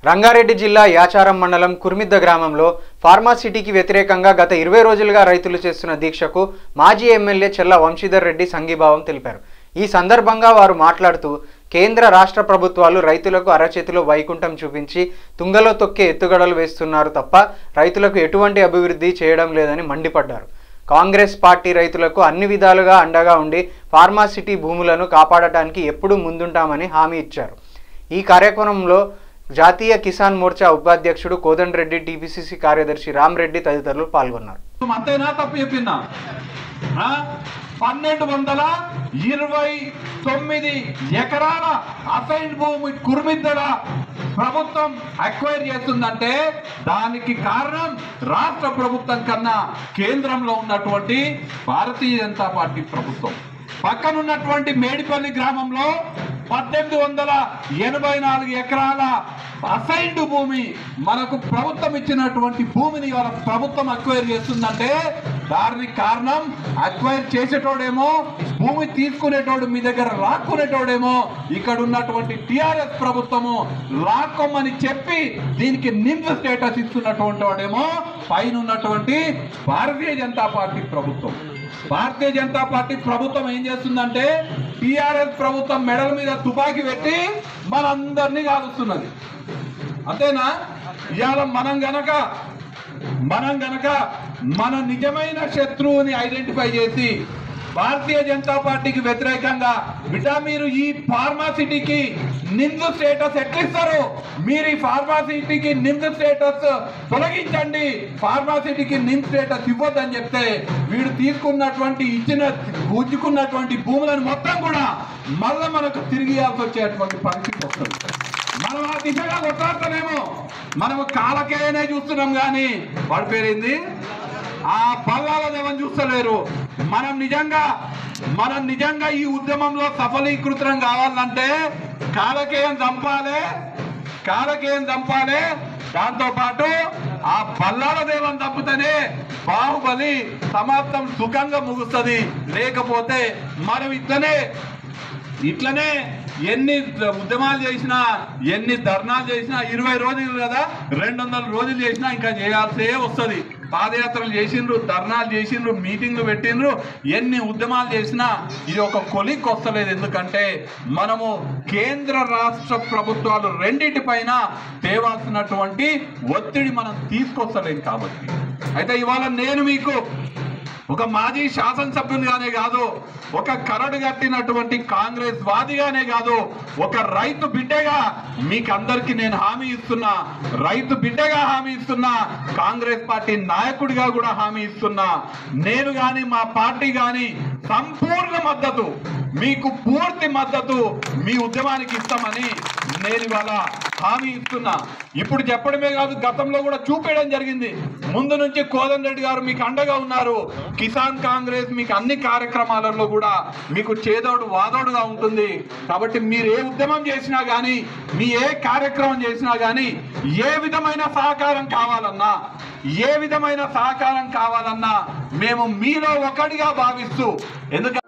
రంగారెడ్డి జిల్లా యాచారం మండలం కుర్మిద్ద గ్రామంలో ఫార్మాసిటీకి వ్యతిరేకంగా గత 20 రోజులుగా రైతులు చేస్తున్న దీక్షకు మాజీ ఎమ్మెల్యే చెల్ల వంశీధర్ రెడ్డి సంఘీభావం తెలిపారు. ఈ సందర్భంగా వారు మాట్లాడుతూ కేంద్ర రాష్ట్ర ప్రభుత్వాలు రైతులకు అరచేతిలో వైకుంఠం చూపించి తుంగలో తొక్కే ఎత్తుగడలు వేస్తున్నారు తప్ప రైతులకు ఎటువంటి అభివృద్ధి చేయడం లేదని మండిపడ్డారు. కాంగ్రెస్ పార్టీ రైతులకు అన్ని విధాలుగా అండగా ఉండి ఫార్మాసిటీ భూములను కాపాడటానికి ఎప్పుడూ ముందుంటామని హామీ ఇచ్చారు. ఈ కార్యక్రమంలో జాతీయ కిసాన్ మోర్చా ఉపాధ్యక్షుడు కోదండ రెడ్డి, టీపీసీసీ కార్యదర్శి రామ్ రెడ్డి తదితరులు పాల్గొన్నారు. 1229 ఎకరాల అసైన్ భూమి కుర్మిద్దల ప్రభుత్వం అక్వైర్ చేస్తుందంటే దానికి కారణం రాష్ట్ర ప్రభుత్వం కన్నా కేంద్రంలో ఉన్నటువంటి భారతీయ జనతా పార్టీ ప్రభుత్వం. పక్కనున్నటువంటి మేడిపల్లి గ్రామంలో 1884 ఎకరాల అసైన్డ్ భూమి మనకు ప్రభుత్వం ఇచ్చినటువంటి భూమిని వాళ్ళ ప్రభుత్వం అక్వైర్ చేస్తుందంటే దానికి కారణం అక్వైర్ చేసేటోడేమో, భూమి తీసుకునేటోడు మీ దగ్గర లాక్కునేటోడేమో ఇక్కడ ఉన్నటువంటి టిఆర్ఎస్ ప్రభుత్వము లాక్కోమని చెప్పి దీనికి నిమ్స్ స్టేటస్ ఇస్తున్నటువంటి వాడేమో పైన ఉన్నటువంటి భారతీయ జనతా పార్టీ ప్రభుత్వం. భారతీయ జనతా పార్టీ ప్రభుత్వం ఏం చేస్తుందంటే టిఆర్ఎస్ ప్రభుత్వం మెడల మీద తుపాకీ పెట్టి మనందరినీ కాలుస్తున్నది. అంతేనా? ఇవాళ మనం గనక మన నిజమైన శత్రువుని ఐడెంటిఫై చేసి భారతీయ జనతా పార్టీకి వ్యతిరేకంగా బిడ్డా మీరు ఈ ఫార్మాసిటీకి నిమ్స్ స్టేటస్ ఎట్లిస్తారు, మీరు ఈ ఫార్మాసిటీకి నిమ్స్ స్టేటస్ తొలగించండి, ఫార్మాసిటీకి నిమ్స్ స్టేటస్ ఇవ్వద్దని చెప్తే వీడు తీసుకున్నటువంటి గుంజుకున్నటువంటి భూములను మొత్తం కూడా మళ్ళీ మనకు తిరిగి ఇవ్వాల్సి వచ్చేటువంటి పరిస్థితి వస్తుంది. మనం ఆ దిశగా కొట్లాడతానేమో, మనము కాలకేయనే చూస్తున్నాం కానీ వాడి పేరేంది ఆ పల్లాల దేవని చూస్తలేరు. మనం నిజంగా ఈ ఉద్యమంలో సఫలీకృతం కావాలంటే కాలకేయం చంపాలి. దాంతో పాటు ఆ పల్లాల దేవని తప్పితేనే బాహుబలి సమాప్తం సుఖంగా ముగుస్తుంది. లేకపోతే మనం ఇట్లనే ఎన్ని ఉద్యమాలు చేసినా, ఎన్ని ధర్నాలు చేసినా, 20 రోజులు కదా 200 రోజులు చేసినా ఇంకా చేయాల్సే వస్తుంది. పాదయాత్రలు చేసిండ్రు, ధర్నాలు చేసిండ్రు, మీటింగ్లు పెట్టిండ్రు, ఎన్ని ఉద్యమాలు చేసినా ఇది ఒక కొలిక్ వస్తలేదు. ఎందుకంటే మనము కేంద్ర రాష్ట్ర ప్రభుత్వాలు రెండింటిపైన తేవాల్సినటువంటి ఒత్తిడి మనం తీసుకొస్తలేదు కాబట్టి. అయితే ఇవాళ నేను మీకు ఒక మాజీ శాసనసభ్యునిగానే కాదు, ఒక కరడు కట్టినటువంటి కాంగ్రెస్ వాదిగానే కాదు, ఒక రైతు బిడ్డగా మీకందరికీ నేను హామీ ఇస్తున్నా, కాంగ్రెస్ పార్టీ నాయకుడిగా కూడా హామీ ఇస్తున్నా. నేను కానీ మా పార్టీ కానీ సంపూర్ణ మద్దతు, మీకు పూర్తి మద్దతు మీ ఉద్యమానికి ఇస్తామని నేను ఇవాళ హామీ ఇస్తున్నా. ఇప్పుడు చెప్పడమే కాదు, గతంలో కూడా చూపేయడం జరిగింది. ముందు నుంచి కోదండ రెడ్డి గారు మీకు అండగా ఉన్నారు. కిసాన్ కాంగ్రెస్ మీకు అన్ని కార్యక్రమాలలో కూడా మీకు చేదోడు వాదోడుగా ఉంటుంది. కాబట్టి మీరు ఏ ఉద్యమం చేసినా కానీ, మీ ఏ కార్యక్రమం చేసినా కానీ, ఏ విధమైన సహకారం కావాలన్నా మేము మీలో ఒకటిగా భావిస్తూ, ఎందుకంటే